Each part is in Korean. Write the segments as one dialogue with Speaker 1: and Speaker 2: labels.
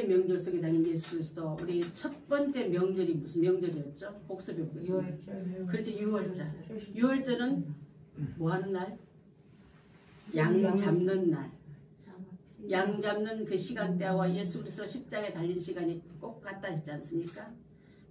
Speaker 1: 명절 속에 다닌 예수 그리스도, 우리 첫 번째 명절이 무슨 명절이었죠? 복습이 보겠습니다. 그렇죠. 6월절. 6월절은 뭐 하는 날? 양 잡는 날. 양 잡는 그 시간대와 예수 그리스도 십자가에 달린 시간이 꼭 같다 했지 않습니까?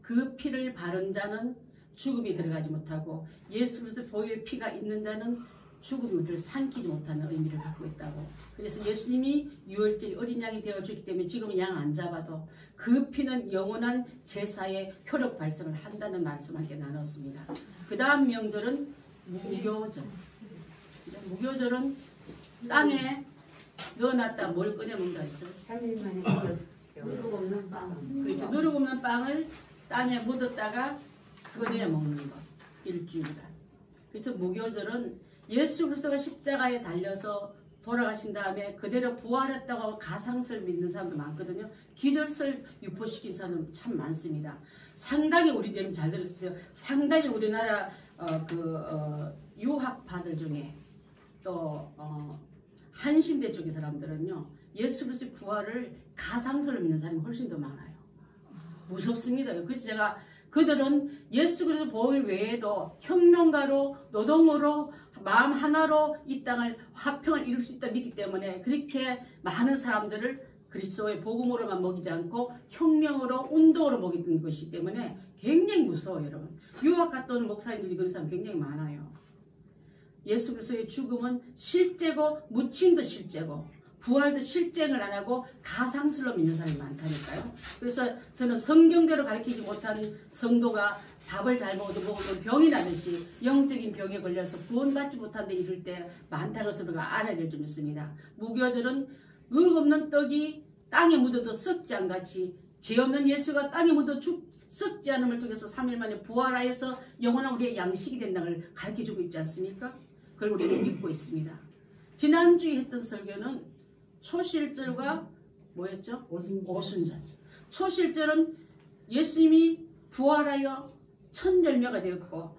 Speaker 1: 그 피를 바른 자는 죽음이 들어가지 못하고 예수 그리스도 보혈 피가 있는 자는 죽음이 우리를 삼키지 못하는 의미를 갖고 있다고. 그래서 예수님이 6월절이 어린 양이 되어주기 때문에 지금은 양 안 잡아도 그 피는 영원한 제사의 효력 발생을 한다는 말씀 함께 나눴습니다. 그 다음 명절은 무교절. 무교절은 땅에 넣어놨다 뭘 꺼내 먹는다 했어요?
Speaker 2: 3일 만에 누룩 없는 빵.
Speaker 1: 그렇죠. 누룩 없는 빵을 땅에 묻었다가 꺼내 먹는 것. 일주일간. 그래서 무교절은 예수 그리스도가 십자가에 달려서 돌아가신 다음에 그대로 부활했다고 가상설 믿는 사람도 많거든요. 기절설 유포시킨 사람 참 많습니다. 상당히 우리 여러분 잘 들으십시오. 상당히 우리나라 유학파들 중에 또 한신대 쪽의 사람들은요. 예수 그리스도의 부활을 가상설로 믿는 사람이 훨씬 더 많아요. 무섭습니다. 그래서 제가 그들은 예수 그리스도 보혈 외에도 혁명가로 노동으로 마음 하나로 이 땅을 화평을 이룰 수 있다 믿기 때문에 그렇게 많은 사람들을 그리스도의 복음으로만 먹이지 않고 혁명으로 운동으로 먹이던 것이기 때문에 굉장히 무서워요. 여러분. 유학 갔다 오는 목사님들이 그런 사람 굉장히 많아요. 예수 그리스도의 죽음은 실제고 묻힘도 실제고 부활도 실쟁을 안 하고 가상술로 믿는 사람이 많다니까요. 그래서 저는 성경대로 가르치지 못한 성도가 밥을 잘 먹어도 병이 나듯이 영적인 병에 걸려서 구원받지 못한 데 이를 때 많다는 것을 우리가 알아야 될 점 있습니다. 무교절은 의 없는 떡이 땅에 묻어도 썩지 않같이 죄 없는 예수가 땅에 묻어 썩지 않음을 통해서 3일 만에 부활하여서 영원한 우리의 양식이 된다는 걸 가르쳐주고 있지 않습니까? 그걸 우리는 믿고 있습니다. 지난주에 했던 설교는 초실절과 뭐였죠? 오순절. 초실절은 예수님이 부활하여 천열매가 되었고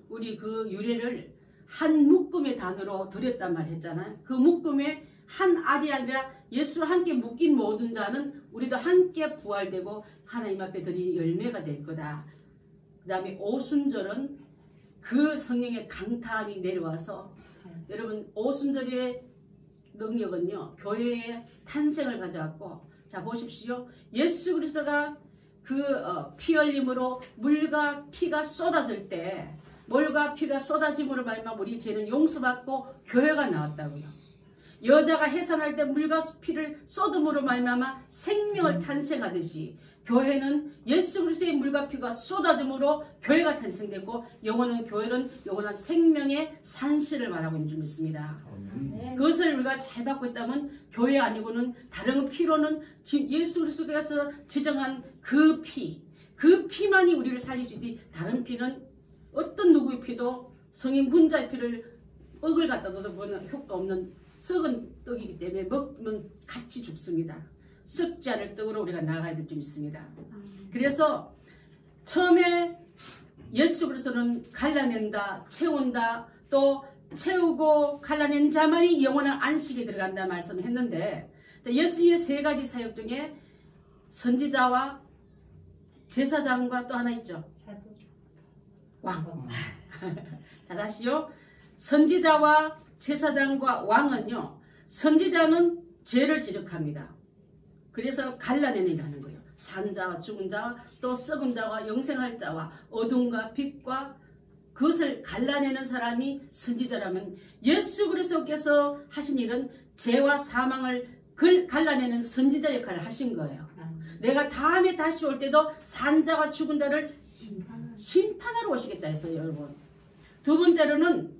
Speaker 1: 우리 그 유래를 한 묶음의 단어로 드렸단 말 했잖아요. 그 묶음에 한 알이 아니라 예수와 함께 묶인 모든 자는 우리도 함께 부활되고 하나님 앞에 드린 열매가 될 거다. 그 다음에 오순절은 그 성령의 강타함이 내려와서 여러분 오순절의 능력은요 교회의 탄생을 가져왔고 자 보십시오. 예수 그리스도가 그 피 흘림으로 물과 피가 쏟아질 때 물과 피가 쏟아짐으로 말미암아 우리 죄는 용서받고 교회가 나왔다고요. 여자가 해산할 때 물과 피를 쏟음으로 말미암아 생명을 탄생하듯이 교회는 예수 그리스도의 물과 피가 쏟아짐으로 교회가 탄생되고 영원한 교회는 영원한 생명의 산실을 말하고 있는 줄 믿습니다. 그것을 우리가 잘 받고 있다면 교회 아니고는 다른 피로는 예수 그리스도께서 지정한 그 피만이 우리를 살려주지 다른 피는 어떤 누구의 피도 성인 분자의 피를 억을 갖다 넣어도 효과 없는 썩은 떡이기 때문에 먹으면 같이 죽습니다. 썩지 않을 떡으로 우리가 나가야 될 점 있습니다. 그래서 처음에 예수 그리스도는 갈라낸다, 채운다, 또 채우고 갈라낸 자만이 영원한 안식에 들어간다 말씀을 했는데 예수님의 세 가지 사역 중에 선지자와 제사장과 또 하나 있죠. 왕. 자 다시요. 선지자와 제사장과 왕은요. 선지자는 죄를 지적합니다. 그래서 갈라내는 일을 하는 거예요. 산자와 죽은 자와 또 썩은 자와 영생할 자와 어둠과 빛과 그것을 갈라내는 사람이 선지자라면 예수 그리스도께서 하신 일은 죄와 사망을 갈라내는 선지자 역할을 하신 거예요. 내가 다음에 다시 올 때도 산자와 죽은 자를 심판하러 오시겠다 했어요. 여러분. 두 번째로는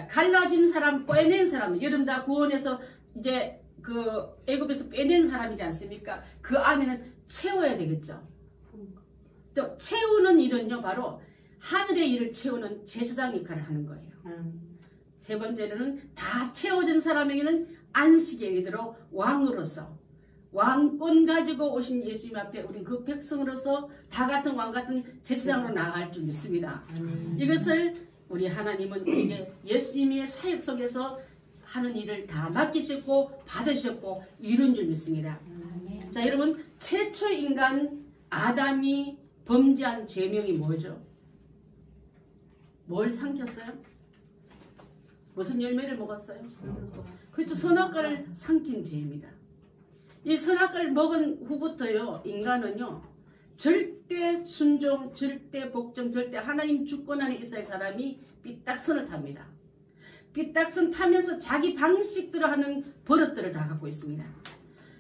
Speaker 1: 갈라진 사람, 빼낸 사람, 여러분 다 구원해서 이제 그 애굽에서 빼낸 사람이지 않습니까? 그 안에는 채워야 되겠죠. 또 채우는 일은요 바로 하늘의 일을 채우는 제사장 역할을 하는 거예요. 세 번째로는 다 채워진 사람에게는 안식에 이르도록 왕으로서 왕권 가지고 오신 예수님 앞에 우리 그 백성으로서 다 같은 왕 같은 제사장으로 나아갈 줄 믿습니다. 이것을 우리 하나님은 우리에게 예수님의 사역 속에서 하는 일을 다 맡기셨고 받으셨고 이룬 줄 믿습니다. 자, 여러분, 최초 인간 아담이 범죄한 죄명이 뭐죠? 뭘 삼켰어요? 무슨 열매를 먹었어요? 그렇죠. 선악과를 삼킨 죄입니다. 이 선악과를 먹은 후부터요, 인간은요, 절대 순종, 절대 복종, 절대 하나님 주권 안에 있어야 할 사람이 삐딱선을 탑니다. 삐딱선 타면서 자기 방식대로 하는 버릇들을 다 갖고 있습니다.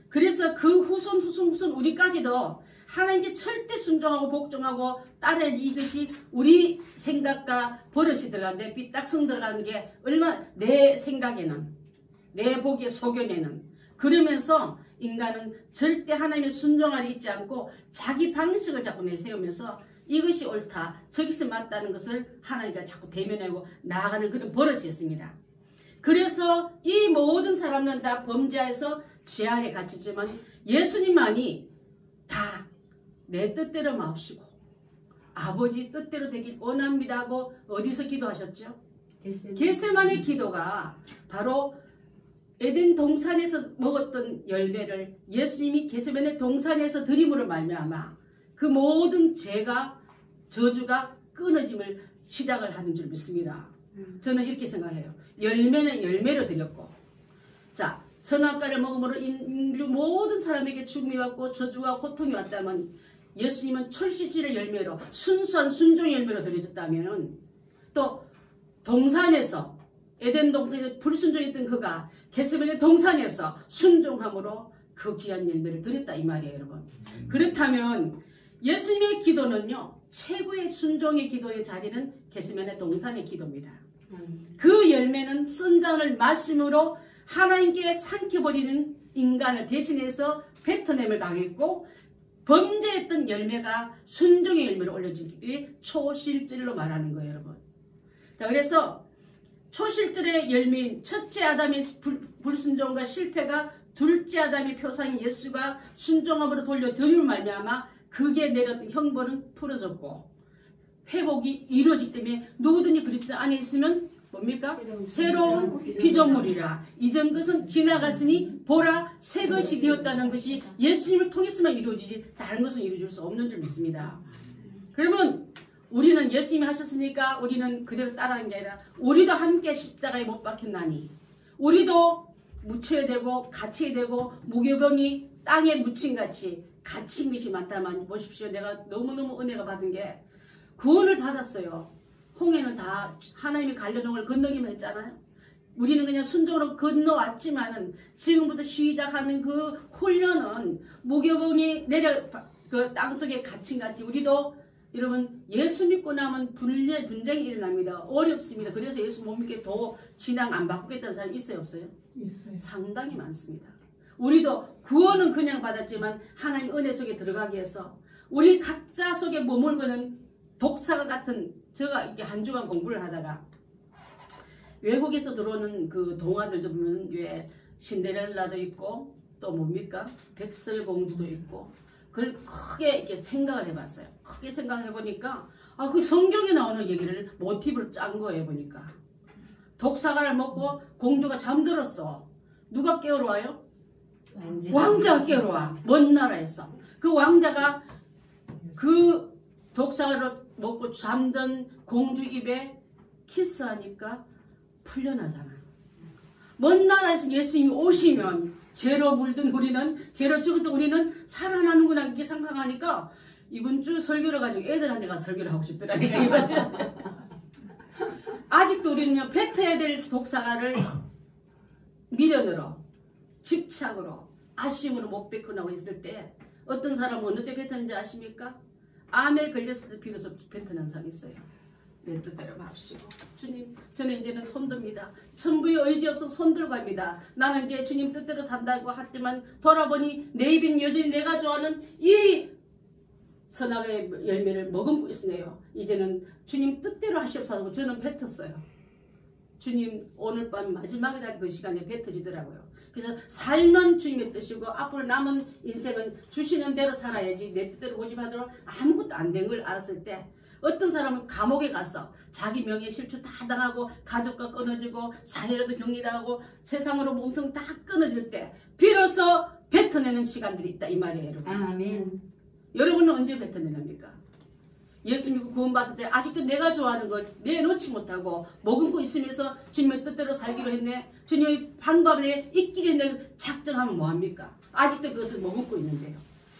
Speaker 1: 그래서 그 후손 우리까지도 하나님께 절대 순종하고 복종하고 따르는 이것이 우리 생각과 버릇이 들어가는데, 삐딱선 들어가는 게 얼마나 내 생각에는, 내 보기에 소견에는, 그러면서 인간은 절대 하나님의 순종 아래 있지 않고 자기 방식을 자꾸 내세우면서 이것이 옳다, 저것이 맞다는 것을 하나님과 자꾸 대면하고 나아가는 그런 버릇이 있습니다. 그래서 이 모든 사람들은 다 범죄해서 죄 아래 갇히지만 예수님만이 다 내 뜻대로 마옵시고 아버지 뜻대로 되길 원합니다 하고 어디서 기도하셨죠? 겟세마네 기도가 바로 에덴 동산에서 먹었던 열매를 예수님이 겟세마네 동산에서 드림으로 말미암아 그 모든 죄가 저주가 끊어짐을 시작을 하는 줄 믿습니다. 저는 이렇게 생각해요. 열매는 열매로 드렸고, 자, 선악과를 먹음으로 인류 모든 사람에게 죽음이 왔고 저주와 고통이 왔다면 예수님은 철실질의 열매로 순수한 순종의 열매로 드려졌다면, 또 동산에서 에덴 동산에서 불순종했던 그가 겟세마네 동산에서 순종함으로 그 귀한 열매를 드렸다 이 말이에요, 여러분. 그렇다면 예수님의 기도는요, 최고의 순종의 기도의 자리는 겟세마네 동산의 기도입니다. 그 열매는 쓴 잔을 마심으로 하나님께 삼켜버리는 인간을 대신해서 뱉어냄을 당했고, 범죄했던 열매가 순종의 열매로 올려지기 초실질로 말하는 거예요, 여러분. 자, 그래서 초실질의 열매인 첫째 아담의 불순종과 실패가 둘째 아담의 표상인 예수가 순종함으로 돌려드림을 말미암아 그게 내렸던 형벌은 풀어졌고 회복이 이루어지기 때문에 누구든지 그리스도 안에 있으면 뭡니까? 새로운 피조물이라. 이전 것은 지나갔으니 보라 새 것이 되었다는 것이 예수님을 통해서만 이루어지지 다른 것은 이루어질 수 없는 줄 믿습니다. 그러면 우리는 예수님이 하셨으니까 우리는 그대로 따라하는 게 아니라 우리도 함께 십자가에 못 박혔나니 우리도 묻혀야 되고 갇혀야 되고 무교병이 땅에 묻힌같이 갇힌 것이 많다만 보십시오. 내가 너무너무 은혜가 받은 게 구원을 받았어요. 홍해는 다 하나님이 갈려놓은 걸 건너기만 했잖아요. 우리는 그냥 순종으로 건너왔지만은 지금부터 시작하는 그 훈련은 무교병이 내려 그 땅속에 갇힌같이 우리도 여러분 예수 믿고 나면 분쟁이 일어납니다. 어렵습니다. 그래서 예수 못 믿게 더 신앙 안 바꾸겠다는 사람이 있어요, 없어요? 있어요. 상당히 많습니다. 우리도 구원은 그냥 받았지만 하나님 은혜 속에 들어가기 위해서 우리 각자 속에 머물고는 독사가 같은, 제가 이게 한 주간 공부를 하다가 외국에서 들어오는 그 동화들도 보면 왜 신데렐라도 있고 또 뭡니까? 백설공주도 있고 그걸 크게 이렇게 생각을 해봤어요. 크게 생각을 해보니까 그 성경에 나오는 얘기를 모티브를 짠 거예요. 보니까 독사과를 먹고 공주가 잠들었어. 누가 깨우러 와요? 왕자가 깨우러 와. 먼 나라에서. 그 왕자가 그 독사과를 먹고 잠든 공주 입에 키스하니까 풀려나잖아요. 먼 나라에서 예수님이 오시면 죄로 물든 우리는, 죄로 죽었던 우리는 살아나는구나 이렇게 생각하니까 이번 주 설교를 가지고 애들한테 가서 설교를 하고 싶더라니까. 아직도 우리는요, 뱉어야 될 독사과를 미련으로, 집착으로, 아쉬움으로 못 뱉고 있을 때 어떤 사람은 어느 때 뱉었는지 아십니까? 암에 걸렸을 때 비로소 뱉어낸 사람이 있어요. 내 뜻대로 맙시고 주님, 저는 이제는 손듭니다. 천부의 의지 없어 손들고 갑니다. 나는 이제 주님 뜻대로 산다고 하지만 돌아보니 내 입인 여전히 내가 좋아하는 이 선악의 열매를 머금고 있네요. 이제는 주님 뜻대로 하시옵소서. 저는 뱉었어요. 주님 오늘 밤 마지막이다 그 시간에 뱉어지더라고요. 그래서 삶은 주님의 뜻이고 앞으로 남은 인생은 주시는 대로 살아야지 내 뜻대로 고집하도록 아무것도 안 된 걸 알았을 때 어떤 사람은 감옥에 가서 자기 명예 실추 다 당하고 가족과 끊어지고 사회로도 격리당하고 세상으로 몽성 다 끊어질 때 비로소 뱉어내는 시간들이 있다 이 말이에요 여러분.
Speaker 2: 아멘.
Speaker 1: 여러분은 언제 뱉어내랍니까? 예수 믿고 구원받을 때 아직도 내가 좋아하는 걸 내놓지 못하고 머금고 있으면서 주님의 뜻대로 살기로 했네, 주님의 방법에 있기로 했네 작정하면 뭐합니까? 아직도 그것을 머금고 있는데요.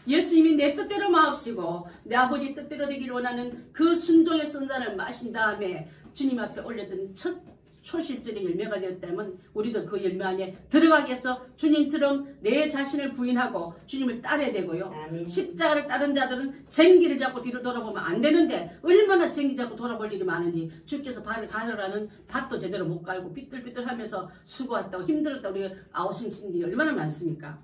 Speaker 1: 예수님이 내 뜻대로 마옵시고 내 아버지 뜻대로 되기를 원하는 그 순종의 선단을 마신 다음에 주님 앞에 올려둔 첫 초실절의 열매가 되었다면 우리도 그 열매 안에 들어가기 위해서 주님처럼 내 자신을 부인하고 주님을 따라야 되고요.
Speaker 2: 아멘.
Speaker 1: 십자가를 따른 자들은 쟁기를 잡고 뒤로 돌아보면 안 되는데 얼마나 쟁기 잡고 돌아볼 일이 많은지, 주께서 발을 가르라는 밭도 제대로 못 갈고 삐뚤삐뚤하면서 수고했다고 힘들었다고 우리 아우성신들이 얼마나 많습니까?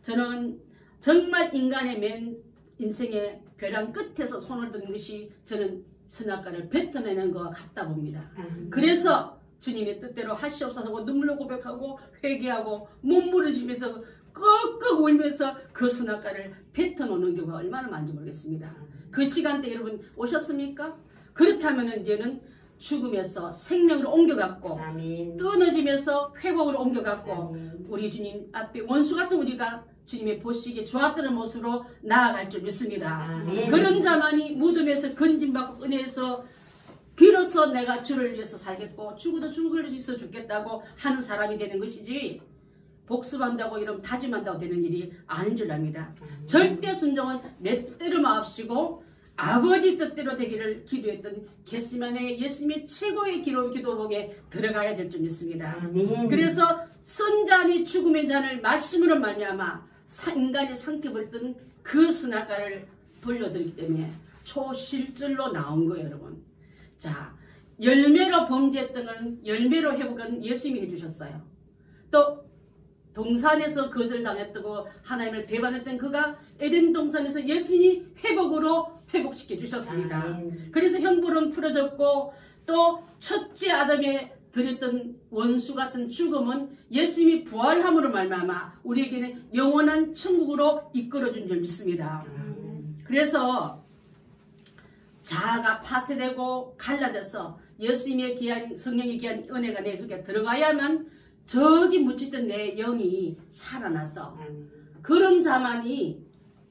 Speaker 1: 저는 정말 인간의 맨 인생의 벼랑 끝에서 손을 든 것이 저는 선악과를 뱉어내는 것과 같다 봅니다. 그래서 주님의 뜻대로 하시옵소서 하고 눈물로 고백하고 회개하고 몸부러지면서 끄끄 울면서 그 선악과를 뱉어놓는 경우가 얼마나 많은지 모르겠습니다. 그 시간대 여러분 오셨습니까? 그렇다면 이제는 죽음에서 생명으로 옮겨갔고
Speaker 2: 아멘.
Speaker 1: 끊어지면서 회복으로 옮겨갔고
Speaker 2: 아멘.
Speaker 1: 우리 주님 앞에 원수 같은 우리가 주님의 보시기에 좋았던 모습으로 나아갈 줄 믿습니다.
Speaker 2: 아멘.
Speaker 1: 그런 자만이 무덤에서 건진받고 은혜에서 비로소 내가 주를 위해서 살겠고 죽어도 죽을 위해서 죽겠다고 하는 사람이 되는 것이지, 복습한다고 이러면 다짐한다고 되는 일이 아닌 줄 압니다. 절대 순종은 내 뜻대로 마옵시고 아버지 뜻대로 되기를 기도했던 겟세마네 예수님의 최고의 기도복에 들어가야 될 줄 믿습니다.
Speaker 2: 아멘.
Speaker 1: 그래서 선잔이 죽음의 잔을 마심으로 말미암아 인간의 상태버렸던 그 선악과를 돌려드리기 때문에 초실절로 나온 거예요 여러분. 자, 열매로 범죄했던 건 열매로 회복은 예수님이 해주셨어요. 또 동산에서 거절당했다고 하나님을 배반했던 그가 에덴 동산에서 예수님이 회복으로 회복시켜 주셨습니다.
Speaker 2: 아멘.
Speaker 1: 그래서 형벌은 풀어졌고 또 첫째 아담에 드렸던 원수 같은 죽음은 예수님이 부활함으로 말미암아 우리에게는 영원한 천국으로 이끌어준 줄 믿습니다. 그래서 자아가 파쇄되고 갈라져서 예수님의 귀한 성령의 귀한 은혜가 내 속에 들어가야만 저기 묻히던 내 영이 살아나서 그런 자만이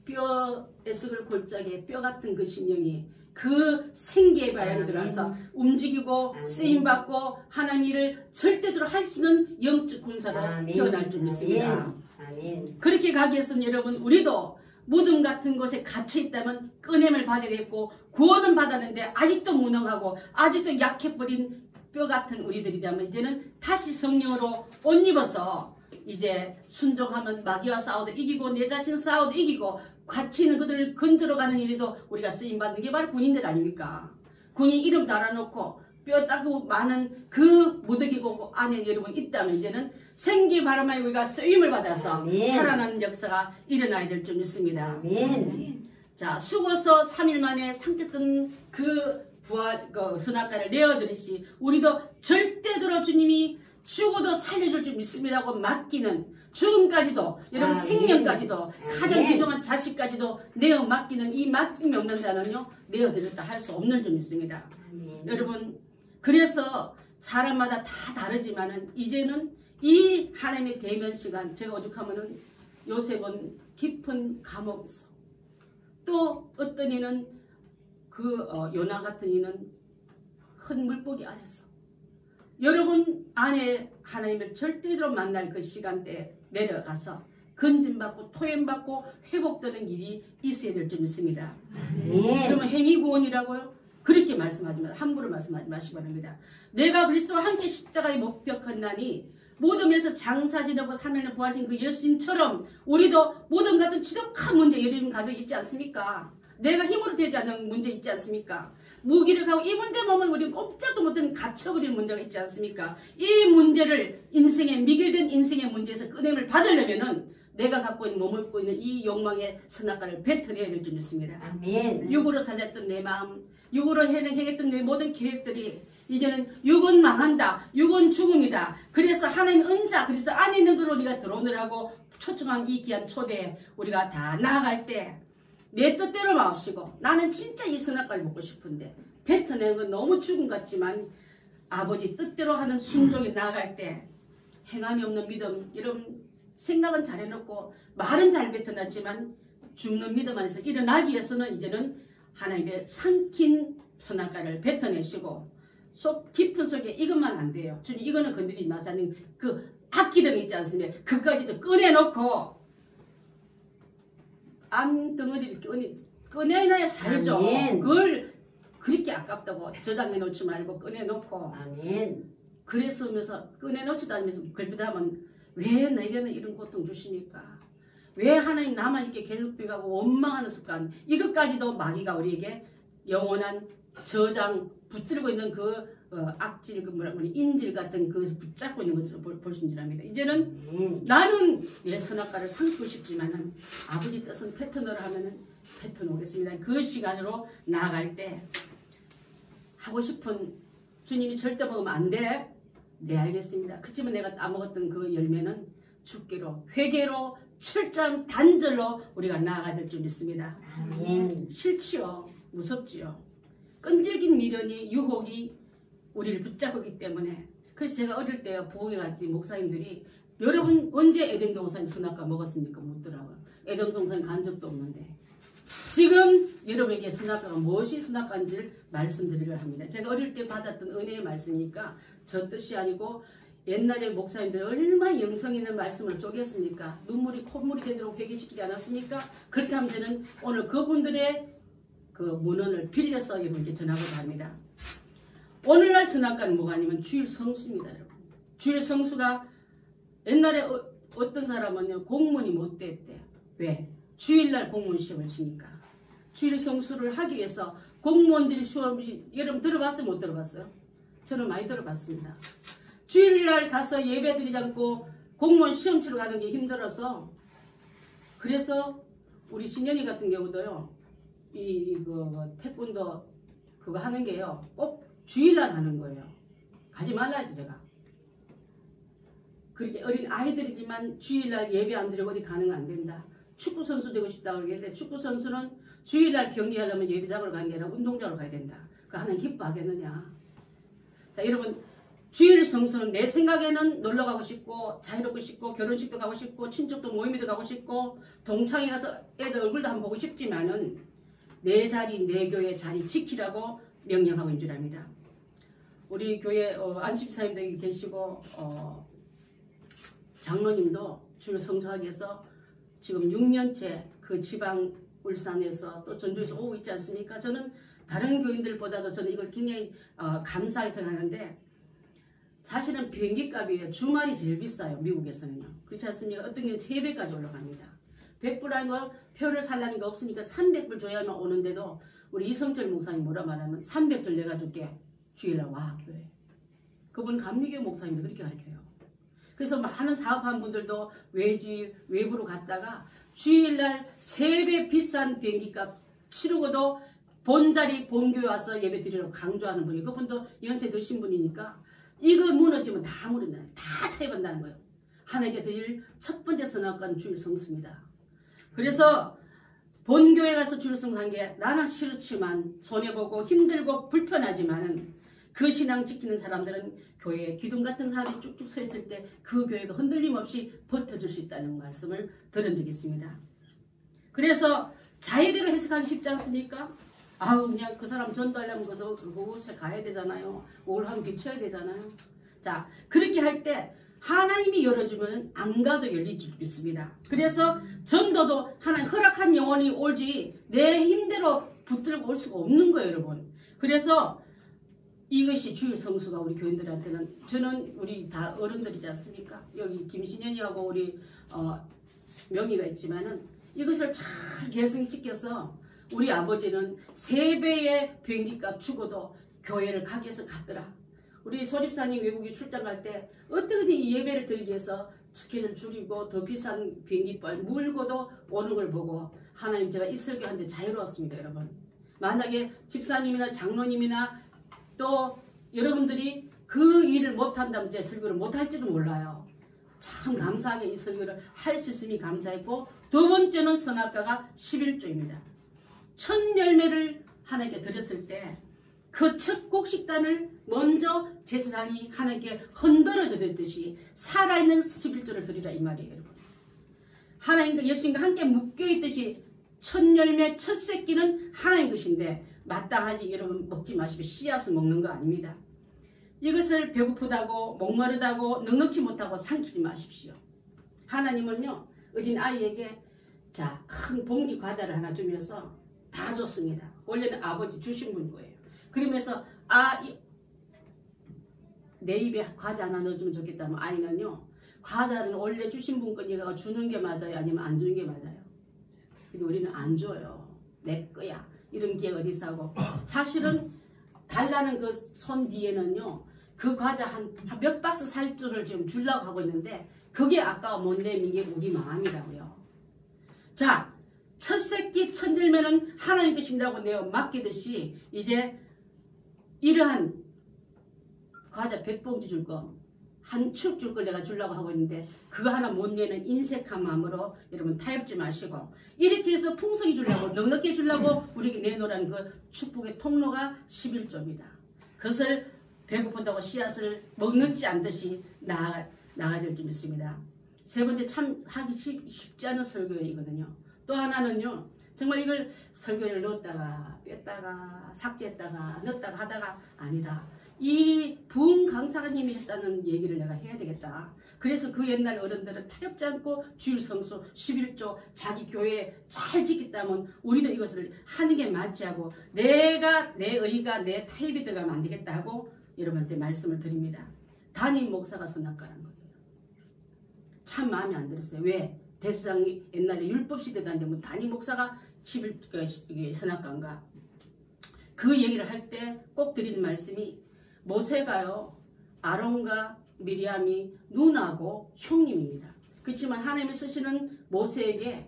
Speaker 1: 뼈에서글 골짜기에 뼈 같은 그 심령이 그 생기의 바람을 들어서 움직이고 쓰임받고 하나님 일을 절대적으로 할 수 있는 영적 군사로 태어날 줄 믿습니다. 그렇게 가기 위해서는 여러분 우리도 무덤 같은 곳에 갇혀 있다면 꺼냄을 받아야 되고 구원은 받았는데 아직도 무능하고 아직도 약해버린 뼈 같은 우리들이라면 이제는 다시 성령으로 옷 입어서 이제 순종하면 마귀와 싸워도 이기고 내 자신 싸워도 이기고 같이 있는 그들을 건드려가는 일에도 우리가 쓰임받는 게 바로 군인들 아닙니까? 군인 이름 달아놓고 뼈 따고 많은 그 무더기고 안에 여러분 있다면 이제는 생기 바람에 우리가 쓰임을 받아서 살아나는 역사가 일어나야 될 줄 믿습니다. 자, 죽어서 3일 만에 삼켰던 그 부활 그 선악과를 내어드리시 우리도 절대로 주님이 죽어도 살려줄 줄 믿습니다고 맡기는 죽음까지도 여러분 생명까지도 가장 귀중한 자식까지도 내어 맡기는 이 맡김이 없는 자는요 내어드렸다 할 수 없는 줄 믿습니다. 여러분 그래서 사람마다 다 다르지만은 이제는 이 하나님의 대면 시간 제가 오죽하면은 요셉은 깊은 감옥에서 또 어떤 이는 그 요나 같은 이는 큰 물고기 안에서 여러분 안에 하나님을 절대로 만날 그 시간대에 내려가서 건진받고 토엠받고 회복되는 일이 있어야 될 줄 믿습니다. 그러면 행위구원이라고요? 그렇게 말씀하지 마세요. 함부로 말씀하지 마시기 바랍니다. 내가 그리스도와 함께 십자가에 목벽했나니 무덤에서 장사 지내고 3일을 부하신 그 예수님처럼 우리도 무덤 같은 지독한 문제 여러분 가지고 있지 않습니까? 내가 힘으로 되지 않는 문제 있지 않습니까? 무기력하고 이 문제 보면 우리는 꼼짝도 못하는 갇혀버리는 문제가 있지 않습니까? 이 문제를 인생의 미결된 인생의 문제에서 꺼냄을 받으려면은 내가 갖고 있는 머물고 있는 이 욕망의 선악과를 뱉어내야 될 줄 믿습니다.
Speaker 2: 아멘.
Speaker 1: 육으로 살렸던 내 마음, 육으로 행했던 내 모든 계획들이 이제는 육은 망한다. 육은 죽음이다. 그래서 하나님 은사, 그래서 안에 있는 걸 우리가 들어오느라고 초청한 이 귀한 초대에 우리가 다 나아갈 때 내 뜻대로 마옵시고 나는 진짜 이 선악과를 먹고 싶은데 뱉어내는 건 너무 죽음 같지만 아버지 뜻대로 하는 순종에 나아갈 때 행함이 없는 믿음 여러분 생각은 잘해놓고 말은 잘 뱉어놨지만 죽는 믿음 안에서 일어나기 위해서는 이제는 하나님의 삼킨 선악과를 뱉어내시고 속 깊은 속에 이것만 안 돼요. 주님 이거는 건드리지 마세요. 그 악기등이 있지 않습니까? 그까지도 꺼내놓고 암덩어리를 꺼내놔야 살죠.
Speaker 2: 아멘.
Speaker 1: 그걸 그렇게 아깝다고 저장해놓지 말고 꺼내놓고
Speaker 2: 아멘.
Speaker 1: 그랬으면서 꺼내놓지도 않으면서 걸핏하면 왜 내게는 이런 고통 주십니까? 왜 하나님 나만 이렇게 괴롭히고 원망하는 습관 이것까지도 마귀가 우리에게 영원한 저장 붙들고 있는 그 악질 그 인질 같은 그 붙잡고 있는 것을 볼 수 있랍니다. 이제는 나는 내 선악과를 삼키고 싶지만은 아버지 뜻은 패턴으로 하면은 패턴 오겠습니다. 그 시간으로 나아갈 때 하고 싶은 주님이 절대 먹으면 안 돼. 네 알겠습니다. 그치만 내가 따먹었던 그 열매는 죽기로 회개로 철저한 단절로 우리가 나아가야 될 줄 믿습니다. 싫지요. 무섭지요. 끈질긴 미련이 유혹이 우리를 붙잡고 있기 때문에 그래서 제가 어릴 때 부엌에 갔지 목사님들이 여러분 언제 에덴 동산에 선악과 먹었습니까? 묻더라고요. 에덴 동산에 간 적도 없는데 지금 여러분에게 선악과가 무엇이 선악과인지를 말씀드리려 합니다. 제가 어릴 때 받았던 은혜의 말씀이니까 저 뜻이 아니고 옛날에 목사님들 얼마나 영성 있는 말씀을 쪼갰습니까? 눈물이 콧물이 되도록 회개시키지 않았습니까? 그렇게 하면 저는 오늘 그분들의 그 문헌을 빌려서 여러분께 전하고자 합니다. 오늘날 선악과는 뭐가 아니면 주일 성수입니다. 여러분. 주일 성수가 옛날에 어떤 사람은요 공무원이 못 됐대. 왜? 주일날 공무원 시험을 치니까. 주일 성수를 하기 위해서 공무원들이 시험이 여러분 들어봤어요? 못 들어봤어요? 저는 많이 들어봤습니다. 주일날 가서 예배 드리지 않고 공무원 시험 치러 가는 게 힘들어서 그래서 우리 신현이 같은 경우도요 그 태권도 그거 하는 게요 꼭 주일날 하는 거예요. 가지 말라 해서 제가 그렇게 어린 아이들이지만 주일날 예배 안 드리고 어디 가는 거 안 된다. 축구 선수 되고 싶다고 그러는데 축구 선수는 주일날 경기하려면 예배 잡으러 가는 게 아니라 운동장으로 가야 된다. 그 하나님 기뻐하겠느냐. 자 여러분 주일 성수는 내 생각에는 놀러 가고 싶고 자유롭고 싶고 결혼식도 가고 싶고 친척도 모임에도 가고 싶고 동창회 가서 애들 얼굴도 한번 보고 싶지만은 내 자리 내 교회 자리 지키라고 명령하고 있는 줄 압니다. 우리 교회 안수집사님도 계시고 장로님도 주일 성수하기 위해서 지금 6년째 그 지방 울산에서 또 전주에서 오고 있지 않습니까? 저는 다른 교인들보다도 저는 이걸 굉장히 감사해서 하는데 사실은 비행기값이 주말이 제일 비싸요. 미국에서는요. 그렇지 않습니까? 어떤 경우는 3배까지 올라갑니다. 100불 거 표를 살라는 거 없으니까 300불 줘야만 오는데도 우리 이성철 목사님 뭐라 말하면 300불 내가 줄게. 주일날 와 교회. 그분 감리교 목사님도 그렇게 가르쳐요. 그래서 많은 사업한 분들도 외부로 갔다가 주일날 3배 비싼 비행기값 치르고도 본자리 본교회 와서 예배 드리려고 강조하는 분이 그분도 연세 드신 분이니까 이거 무너지면 다 무너진다. 다 타협한다는 거예요. 하나님께 드릴 첫 번째 선악과는 주일 성수입니다. 그래서 본교회 가서 주일 성수한 게 나는 싫지만 손해보고 힘들고 불편하지만 그 신앙 지키는 사람들은 교회에 기둥 같은 사람이 쭉쭉 서 있을 때 그 교회가 흔들림 없이 버텨줄 수 있다는 말씀을 들은 적이 있습니다. 그래서 자의대로 해석하기 쉽지 않습니까? 아우 그냥 그 사람 전도하려면 그곳에 가야 되잖아요. 올 하면 비춰야 되잖아요. 자 그렇게 할 때 하나님이 열어주면 안 가도 열릴 줄 믿습니다. 그래서 전도도 하나님 허락한 영혼이 오지 내 힘대로 붙들고 올 수가 없는 거예요 여러분. 그래서 이것이 주일 성수가 우리 교인들한테는 저는 우리 다 어른들이지 않습니까? 여기 김신현이하고 우리 명희가 있지만은 이것을 잘 계승시켜서 우리 아버지는 3배의 비행기값 주고도 교회를 가기 위해서 갔더라. 우리 소집사님 외국에 출장 갈 때 어떻게든 이 예배를 드리기 위해서 스케줄 줄이고 더 비싼 비행기빨 물고도 오는 걸 보고 하나님 제가 이 설교하는데 자유로웠습니다 여러분. 만약에 집사님이나 장로님이나 또 여러분들이 그 일을 못한다면 제 설교를 못할지도 몰라요. 참 감사하게 이 설교를 할 수 있음이 감사했고 두 번째는 선악과가 11조입니다. 첫 열매를 하나님께 드렸을 때 그 첫 곡식단을 먼저 제사장이 하나님께 흔들어 드렸듯이 살아있는 11조를 드리라 이 말이에요 여러분. 하나님과 예수님과 함께 묶여있듯이 첫 열매 첫 새끼는 하나님 것인데 마땅하지 여러분 먹지 마시고 씨앗을 먹는 거 아닙니다. 이것을 배고프다고 목마르다고 넉넉지 못하고 삼키지 마십시오. 하나님은요 어린 아이에게 자, 큰 봉지 과자를 하나 주면서 다 줬습니다. 원래는 아버지 주신 분 거예요. 그러면서 내 입에 과자 하나 넣어주면 좋겠다면 아이는요 과자는 원래 주신 분 거니까 주는 게 맞아요 아니면 안 주는 게 맞아요. 근데 우리는 안 줘요. 내 거야 이런 게 어디서 하고 사실은 달라는 그 손 뒤에는요 그 과자 한 몇 박스 살 줄을 지금 주려고 하고 있는데 그게 아까워 못 내민 게 우리 마음이라고요. 자, 첫 새끼 첫 열매는 하나님 것입니다고 내가 맡기듯이 이제 이러한 과자 100봉지 줄 거, 한 축 줄 걸 내가 주려고 하고 있는데 그거 하나 못 내는 인색한 마음으로 여러분 타협지 마시고 이렇게 해서 풍성히 주려고 넉넉히 주려고 우리에게 내놓으라는 그 축복의 통로가 11조입니다. 그것을 배고픈다고 씨앗을 먹는지 않듯이 나가야 될 줄 믿습니다. 세 번째 참 하기 쉽지 않은 설교이거든요. 또 하나는요. 정말 이걸 설교를 넣었다가 뺐다가 삭제했다가 넣었다가 하다가 아니다. 이 부흥 강사님이 했다는 얘기를 내가 해야 되겠다. 그래서 그 옛날 어른들은 타협지 않고 주일 성수 11조 자기 교회 잘 지켰다면 우리도 이것을 하는 게 맞지 하고 내가 내 의가 내 타협이 들어가면 안 되겠다 하고 여러분한테 말씀을 드립니다. 담임 목사가 선악가라는 거예요. 참 마음에 안 들었어요. 왜? 대수장이 옛날에 율법시대도 안 되면 담임 목사가 선악가인가? 그 얘기를 할 때 꼭 드리는 말씀이 모세가요 아론과 미리암이 누나고 형님입니다. 그렇지만 하나님이 쓰시는 모세에게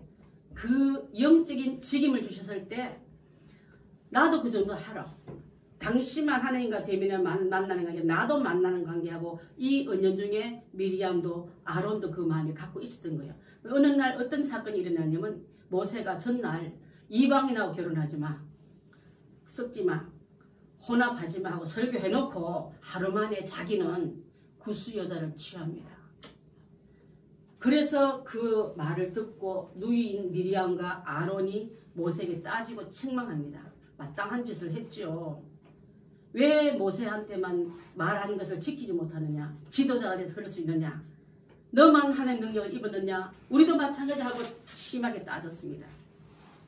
Speaker 1: 그 영적인 직임을 주셨을 때 나도 그 정도 하라. 당신만 하나님과 대면에 만나는 관계, 나도 만나는 관계하고 이 은연중에 미리암도 아론도 그 마음이 갖고 있었던 거예요. 어느 날 어떤 사건이 일어나냐면 모세가 전날 이방인하고 결혼하지 마, 썩지 마, 혼합하지 마 하고 설교해놓고 하루 만에 자기는 구수 여자를 취합니다. 그래서 그 말을 듣고 누이인 미리암과 아론이 모세에게 따지고 책망합니다. 마땅한 짓을 했죠. 왜 모세한테만 말하는 것을 지키지 못하느냐? 지도자가 돼서 그럴 수 있느냐? 너만 하나님 능력을 입었느냐? 우리도 마찬가지하고 심하게 따졌습니다.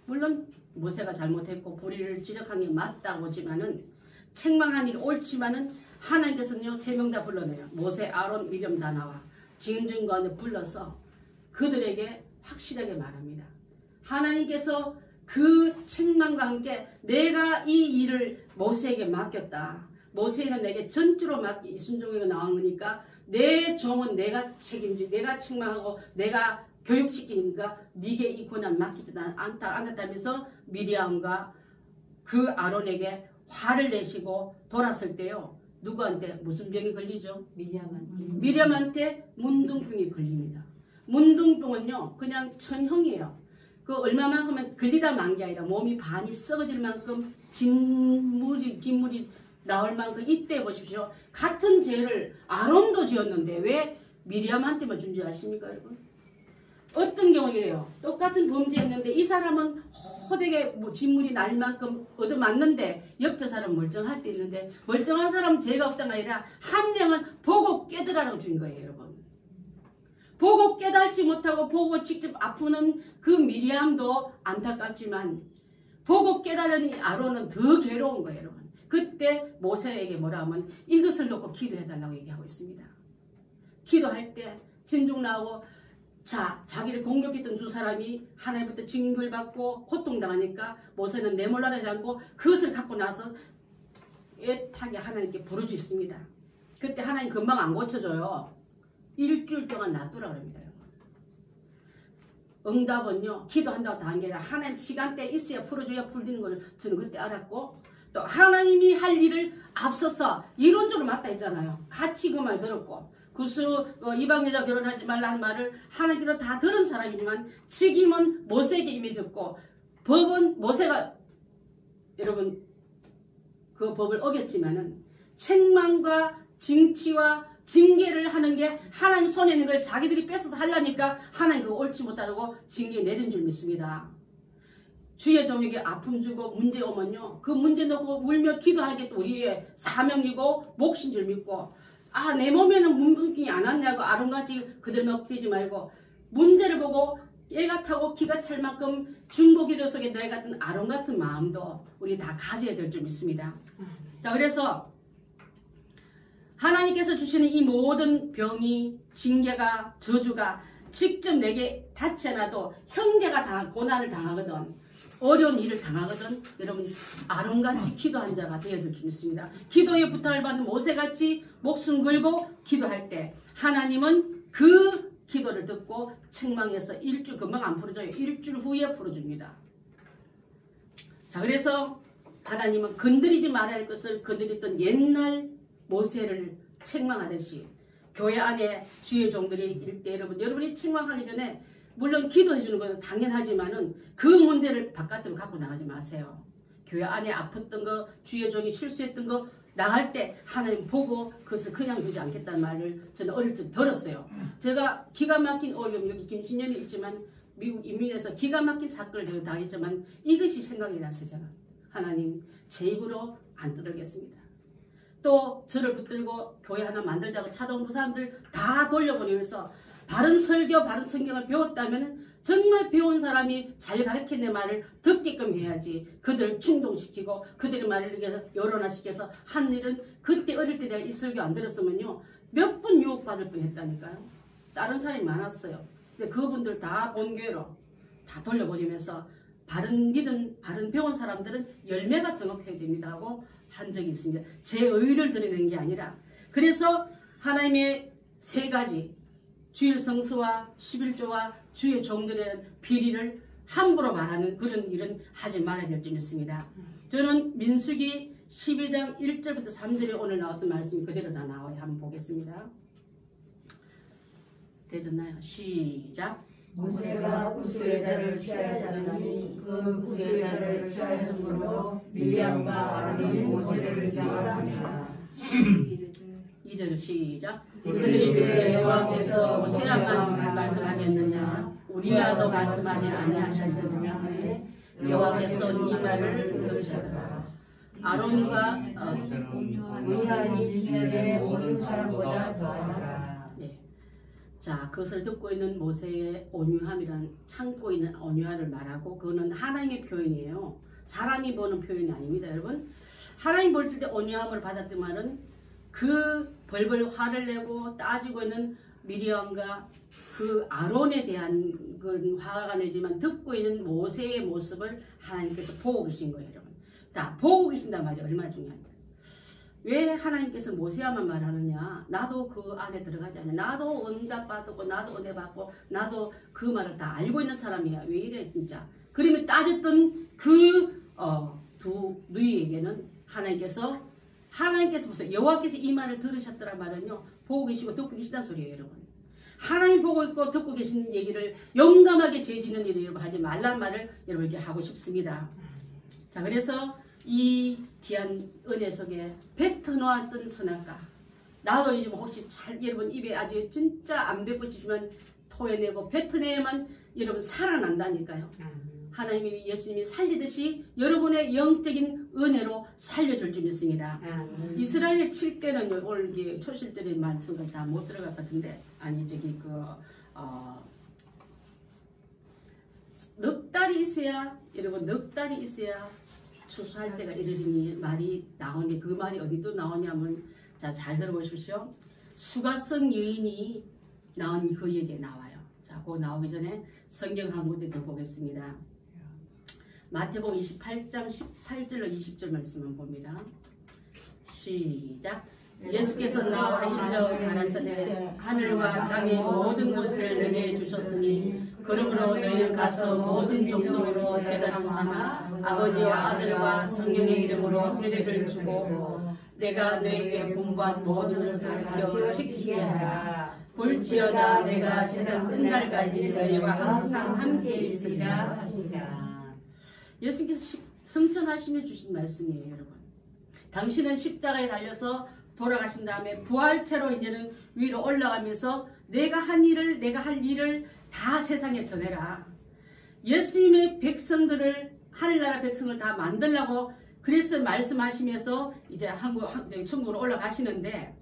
Speaker 1: 물론 모세가 잘못했고 불의를 지적한 게 맞다고 하지만은 책망한 일이 옳지만은 하나님께서는요 3명 다 불러내요. 모세, 아론, 미리암 다 나와 징증관에 불러서 그들에게 확실하게 말합니다. 하나님께서 그 책망과 함께 내가 이 일을 모세에게 맡겼다. 모세는 내게 전적으로 맡기 순종하고 나온 거니까 내 종은 내가 책임지고 내가 책망하고 내가 교육시키니까 네게 이 권한 맡기지 않았다면서 미리암과 그 아론에게 화를 내시고 돌았을 때요. 누구한테 무슨 병이 걸리죠? 미리암한테 문둥병이 걸립니다. 문둥병은요 그냥 천형이에요. 그 얼마만큼은 걸리다 만 게 아니라 몸이 반이 썩어질 만큼 진물이 나올 만큼 이때 보십시오. 같은 죄를 아론도 지었는데 왜 미리암한테만 준 줄 아십니까 여러분? 어떤 경우이래요. 똑같은 범죄였는데 이 사람은 호되게 진물이 날 만큼 얻어맞는데 옆에 사람 멀쩡할 때 있는데 멀쩡한 사람은 죄가 없다가 아니라 한 명은 보고 깨달으라고 준 거예요 여러분. 보고 깨달지 못하고 보고 직접 아프는 그 미리암도 안타깝지만 보고 깨달으니 아론은 더 괴로운 거예요 여러분. 그때 모세에게 뭐라 하면 이것을 놓고 기도해달라고 얘기하고 있습니다. 기도할 때 진중 나오고 자기를 공격했던 두 사람이 하나님부터 징계를 받고 고통당하니까 모세는 내몰라내지 않고 그것을 갖고 나서 애타게 하나님께 부르짖습니다. 있습니다. 그때 하나님 금방 안 고쳐줘요. 일주일 동안 놔두라 그럽니다. 응답은요 기도한다고 다 한 게 아니라 하나님 시간대에 있어야 풀어줘야 풀리는 걸 저는 그때 알았고 또 하나님이 할 일을 앞서서 이론적으로 맞다 했잖아요. 같이 그 말 들었고 구수 이방 여자 결혼하지 말라는 말을 하나님께로 다 들은 사람이지만 책임은 모세에게 이미 듣고 법은 모세가 여러분 그 법을 어겼지만은 책망과 징치와 징계를 하는 게 하나님 손에 있는 걸 자기들이 뺏어서 하려니까 하나님 그거 옳지 못하고 징계 내린 줄 믿습니다. 주의 종에게 아픔 주고 문제 오면요, 그 문제 놓고 울며 기도하는 게 우리의 사명이고 몫인 줄 믿고, 아, 내 몸에는 문분증이 안 왔냐고 아름같이 그들 먹튀지 말고 문제를 보고 얘가 타고 기가 찰 만큼 중보기도 속에 너희 같은 아름 같은 마음도 우리 다 가져야 될 줄 믿습니다. 자, 그래서 하나님께서 주시는 이 모든 병이, 징계가, 저주가 직접 내게 닿지 않아도 형제가 다 고난을 당하거든, 어려운 일을 당하거든, 여러분 아름같이 기도한 자가 되어야 될 줄 믿습니다. 기도의 부탁을 받는 모세같이 목숨 걸고 기도할 때 하나님은 그 기도를 듣고 책망해서 일주일, 금방 안 풀어줘요. 일주일 후에 풀어줍니다. 자, 그래서 하나님은 건드리지 말아야 할 것을 건드렸던 옛날 모세를 책망하듯이 교회 안에 주의 종들이 일 때 여러분이 책망하기 전에 물론 기도해 주는 것은 당연하지만은 그 문제를 바깥으로 갖고 나가지 마세요. 교회 안에 아팠던 거, 주의 종이 실수했던 거 나갈 때 하나님 보고 그것을 그냥 두지 않겠다는 말을 저는 어릴 때 들었어요. 제가 기가 막힌 어려움, 여기 김신현이 있지만 미국 인민에서 기가 막힌 사건을 제가 당했지만 이것이 생각이 났어요. 하나님, 제 입으로 안 떠들겠습니다. 또 저를 붙들고 교회 하나 만들자고 찾아온 그 사람들 다 돌려보내면서 바른 설교, 바른 성경을 배웠다면 정말 배운 사람이 잘 가르친 내 말을 듣게끔 해야지, 그들을 충동시키고 그들의 말을 위해서 여론화시켜서 한 일은, 그때 어릴 때 내가 이 설교 안 들었으면요 몇 분 유혹받을 뻔했다니까요. 다른 사람이 많았어요. 근데 그분들 다 본교회로 다 돌려보내면서 바른 믿음, 바른 배운 사람들은 열매가 정확해야 됩니다 하고 한 적이 있습니다. 제 의의를 드리는 게 아니라. 그래서 하나님의 세 가지 주일 성수와 11조와 주의 종들의 비리를 함부로 말하는 그런 일은 하지 말아야 될 줄 믿습니다. 저는 민수기 12장 1절부터 3절에 오늘 나왔던 말씀이 그대로 다 나와요. 한번 보겠습니다. 되셨나요? 시작.
Speaker 2: 모세가 구스의 자를 취하였더니 그 구스의 자를 취하였으므로 밀리암과 아론이 모세를 미워하니라.
Speaker 1: 2절 시작. 그들이 그때 여호와께서 모세야만 말씀하겠느냐, 우리야도 말씀하지 아니하셨느냐. 여호와께서 이 말을 들으셨더라. 아론과
Speaker 2: 우리야 이스라엘의 모든 사람보다 더하라.
Speaker 1: 자, 그것을 듣고 있는 모세의 온유함이란, 참고 있는 온유함을 말하고, 그거는 하나님의 표현이에요. 사람이 보는 표현이 아닙니다, 여러분. 하나님 볼 때 온유함을 받았더만은 그 벌벌 화를 내고 따지고 있는 미리암과 그 아론에 대한 건 화가 내지만 듣고 있는 모세의 모습을 하나님께서 보고 계신 거예요, 여러분. 자, 보고 계신단 말이 얼마나 중요합니다. 왜 하나님께서 모세야만 말하느냐? 나도 그 안에 들어가지 않냐? 나도 응답받고 나도 은혜 받고 나도 그 말을 다 알고 있는 사람이야. 왜 이래 진짜? 그러면 따졌던 그 두 누이에게는 하나님께서 무슨 여호와께서 이 말을 들으셨더라 말은요, 보고 계시고 듣고 계시다는 소리예요, 여러분. 하나님 보고 있고 듣고 계신 얘기를 용감하게 죄 짓는 일을 여러분 하지 말란 말을 여러분께 하고 싶습니다. 자, 그래서 이 귀한 은혜 속에 뱉어놓았던 선악과, 나도 이제 뭐 혹시 잘 여러분 입에 아주 진짜 안 뱉어지지만 토해내고 뱉어내야만 여러분 살아난다니까요. 하나님이 예수님이 살리듯이 여러분의 영적인 은혜로 살려줄 줄 믿습니다. 이스라엘 칠 때는 오늘 이제 초실절의 말씀까지 다 못 들어갈 것 같은데, 아니 저기 넉 달이 있어야, 여러분 넉 달이 있어야 추수할 때가 이르리니 말이 나오니, 그 말이 어디도 나오냐면, 자, 잘 들어보십시오. 수가성 여인이 나온 그 얘기에 나와요. 자, 그거 나오기 전에 성경 한 군데 더 보겠습니다. 마태복음 28장 18절로 20절 말씀을 봅니다. 시작. 예수께서 나와 일러 가라사대 하늘과 땅의 모든 것을 너희에게 주셨으니 그러므로 너희는 가서 모든 종속으로 제자를 삼아 아버지와 아들과 성령의 이름으로 세례를 주고 내가 너희에게 분부한 모든 것을 가르쳐 지키게 하라. 볼지어다 내가 세상 끝날까지 너희와 항상 함께 있으리라. 예수께서 성천하시며 주신 말씀이에요, 여러분. 당신은 십자가에 달려서 돌아가신 다음에 부활체로 이제는 위로 올라가면서 내가 할 일을 다 세상에 전해라. 예수님의 백성들을, 하늘나라 백성을 다 만들라고 그래서 말씀하시면서 이제 천국으로 올라가시는데,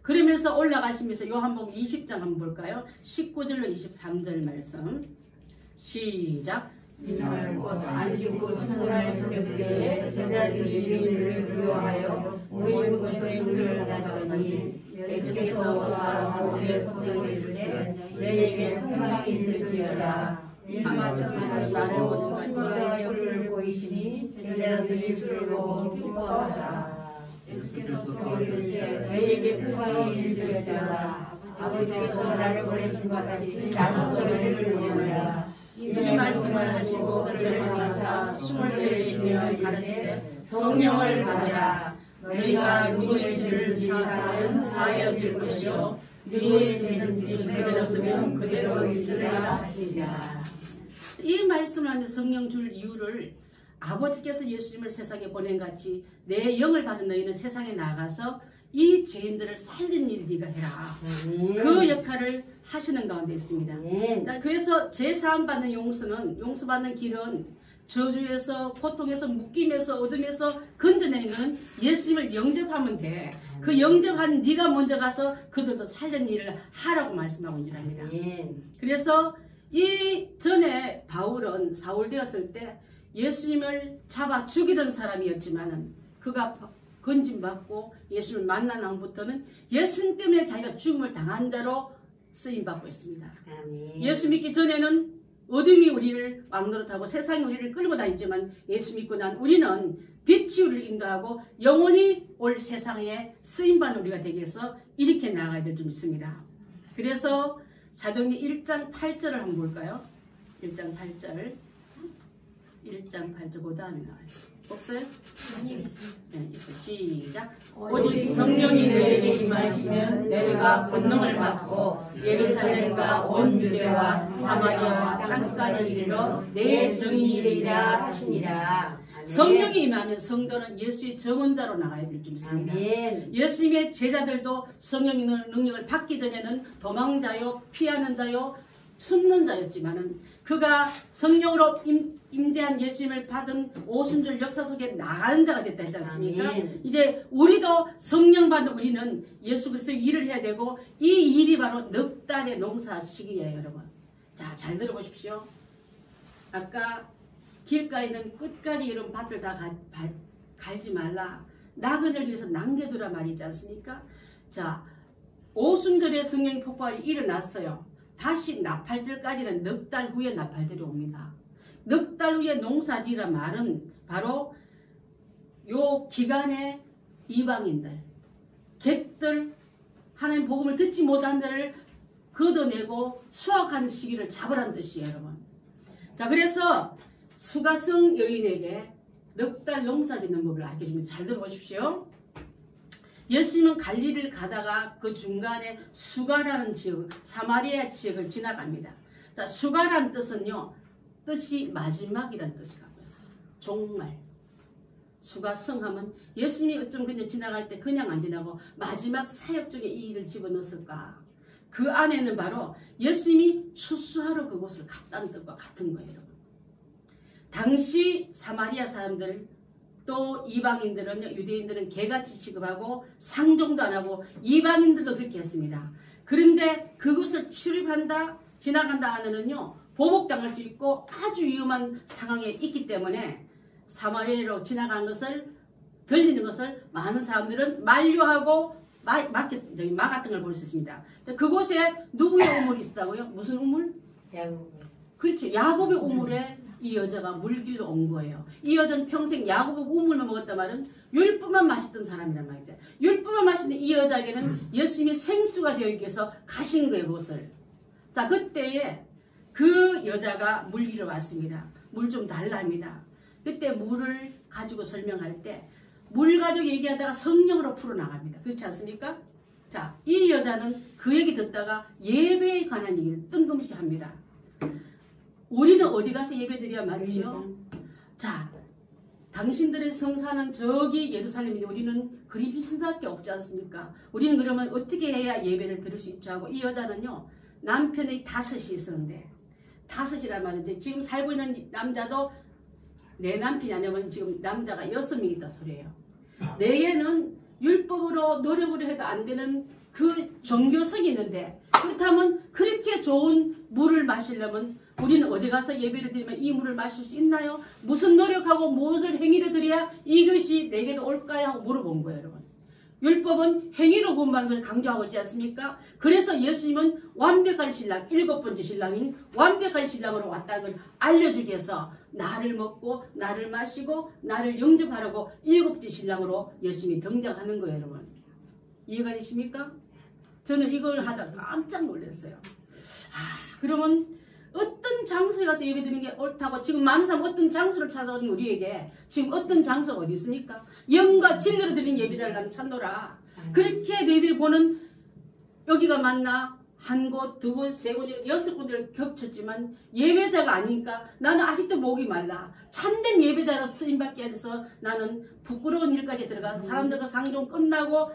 Speaker 1: 그러면서 올라가시면서 요한복음 20장 한번 볼까요? 19절로 23절 말씀 시작.
Speaker 2: 이날 곧 안식구 첫날 저녁에 제자들이 예수를 두려워하여 모인 곳으로 이르러 나가더니 예수께서 사람들의 속에 이르시되 너희에게 평강이 있을지어다. 이 말씀하시고 천국의 꼴을 보이시니 제자들이 주를 보고 기뻐하더라. 예수께서 또 이르시되 너희에게 평강이 있을지어다. 아버지께서 나를 보내신 것 같이 나도 너희를 보내노라. 이 말씀을 하시고 저녁마다 숨을 내쉬며 가르치되 성령을 받으라. 너희가 누구의 죄를 사하면 사하여질 것이요 누구의 죄는 그대로 두면 그대로 있으라 하시리라. 이 말씀을 하면서 성령 줄 이유를, 아버지께서 예수님을 세상에 보낸 같이 내 영을 받은 너희는 세상에 나가서 이 죄인들을 살린 일을 네가 해라. 그 역할을 하시는 가운데 있습니다. 그래서 제사함 받는 용서받는 길은 저주에서, 고통에서, 묶임에서, 어둠에서 건져내는 예수님을 영접하면 돼. 그 영접한 네가 먼저 가서 그들도 살린 일을 하라고 말씀하고 있는 겁니다. 그래서 이 전에 바울은 사울 되었을 때 예수님을 잡아 죽이던 사람이었지만은 그가 건진받고 예수님을 만난 다음부터는 예수님 때문에 자기가 죽음을 당한 자로 쓰임받고 있습니다. 예수 믿기 전에는 어둠이 우리를 왕노릇하고 세상이 우리를 끌고 다녔지만 예수 믿고 난 우리는 빛이 우리를 인도하고 영원히 올 세상에 쓰임받는 우리가 되기 위해서 이렇게 나아가야 될 줄 믿습니다. 그래서 사도행전 1장 8절을 한번 볼까요? 1장 8절. 1장 8절 그 다음에 나와요. 없어요? 네, 시작. 오직 성령이 너희에게 임하시면 너희가 권능을 받고 예루살렘과 온 유대와 사마리아와 땅끝까지 이르러 내 증인이 되리라 하시니라. 성령이 임하면 성도는 예수의 증언자로 나가야 될 줄 믿습니다. 예수님의 제자들도 성령의 능력을 받기 전에는 도망자요, 피하는 자요, 숨는 자였지만은 그가 성령으로 임재한 예수님을 받은 오순절 역사 속에 나가는 자가 됐다 했지 않습니까? 이제 우리도 성령 받은 우리는 예수 그리스도의 일을 해야 되고 이 일이 바로 넉 달의 농사 시기예요, 여러분. 자, 잘 들어보십시오. 아까 길가에 있는 끝까지 이런 밭을 다 갈지 말라. 나그네를 위해서 남겨두라 말이 있지 않습니까? 자, 오순절에 성령의 폭발이 일어났어요. 다시 나팔절까지는 넉 달 후에 나팔절이 옵니다. 넉 달 후에 농사지란 말은 바로 요 기간에 이방인들, 객들, 하나님 복음을 듣지 못한 자를 걷어내고 수확하는 시기를 잡으라는 뜻이에요, 여러분. 자, 그래서 수가성 여인에게 넉 달 농사짓는 법을 알려줍니다. 잘 들어보십시오. 예수님은 갈릴리를 가다가 그 중간에 수가라는 지역, 사마리아 지역을 지나갑니다. 자, 수가라는 뜻은요, 뜻이 마지막이라는 뜻이 갖고 있어요. 종말. 수가성 하면 예수님이 어쩜 그냥 지나갈 때 그냥 안 지나고 마지막 사역 중에 이 일을 집어넣었을까? 그 안에는 바로 예수님이 추수하러 그곳을 갔다는 뜻과 같은 거예요, 여러분. 당시 사마리아 사람들, 또 이방인들은, 유대인들은 개같이 취급하고 상종도 안 하고 이방인들도 그렇게 했습니다. 그런데 그것을 출입한다, 지나간다 하면은요, 보복당할 수 있고 아주 위험한 상황에 있기 때문에 사마리아로 지나간 것을, 들리는 것을 많은 사람들은 만류하고 막았던 걸 볼 수 있습니다. 그곳에 누구의 우물이 있었다고요? 무슨 우물? 야곱.
Speaker 1: 그렇지. 야곱의 우물에 이 여자가 물길로 온 거예요. 이 여자는 평생 야곱의 우물만 먹었단 말은 율법만 마시던 사람이란 말이에요. 율법만 마시는 이 여자에게는 예수님이 생수가 되어 있기 위해서 가신 거예요, 그것을. 자, 그때에 그 여자가 물길로 왔습니다. 물 좀 달랍니다. 그때 물을 가지고 설명할 때 물 가지고 얘기하다가 성령으로 풀어나갑니다. 그렇지 않습니까? 자, 이 여자는 그 얘기 듣다가 예배에 관한 얘기를 뜬금없이 합니다. 우리는 어디 가서 예배 드려야 맞죠? 자, 당신들의 성사는 저기 예루살렘인데 우리는 그리스도밖에 없지 않습니까? 우리는 그러면 어떻게 해야 예배를 드릴 수 있지 하고 이 여자는요 남편이 5이 있었는데 5이란 말은 지금 살고 있는 남자도 내 남편이 아니면 지금 남자가 6명 있다 소리예요. 내게는 율법으로 노력으로 해도 안 되는 그 종교성이 있는데 그렇다면 그렇게 좋은 물을 마시려면 우리는 어디 가서 예배를 드리면 이 물을 마실 수 있나요? 무슨 노력하고 무엇을 행위를 드려야 이것이 내게도 올까요? 하고 물어본 거예요, 여러분. 율법은 행위로 구원받는 걸 강조하고 있지 않습니까? 그래서 예수님은 완벽한 신랑, 7번째 신랑인 완벽한 신랑으로 왔다는 걸 알려주기 위해서 나를 먹고 나를 마시고 나를 영접하려고 7번째 신랑으로 예수님이 등장하는 거예요, 여러분. 이해가 되십니까? 저는 이걸 하다가 깜짝 놀랐어요. 그러면 어떤 장소에 가서 예배드리는 게 옳다고 지금 많은 사람 어떤 장소를 찾아오는 우리에게 지금 어떤 장소가 어디 있습니까? 영과 진리로 드리는 예배자를 나는 찾노라. 그렇게 너희들이 보는 여기가 맞나? 한 곳, 2곳, 3곳, 6곳을 겹쳤지만 예배자가 아니니까 나는 아직도 목이 말라. 참된 예배자로 쓰임받기 위해서 나는 부끄러운 일까지 들어가서 사람들과 상종 끝나고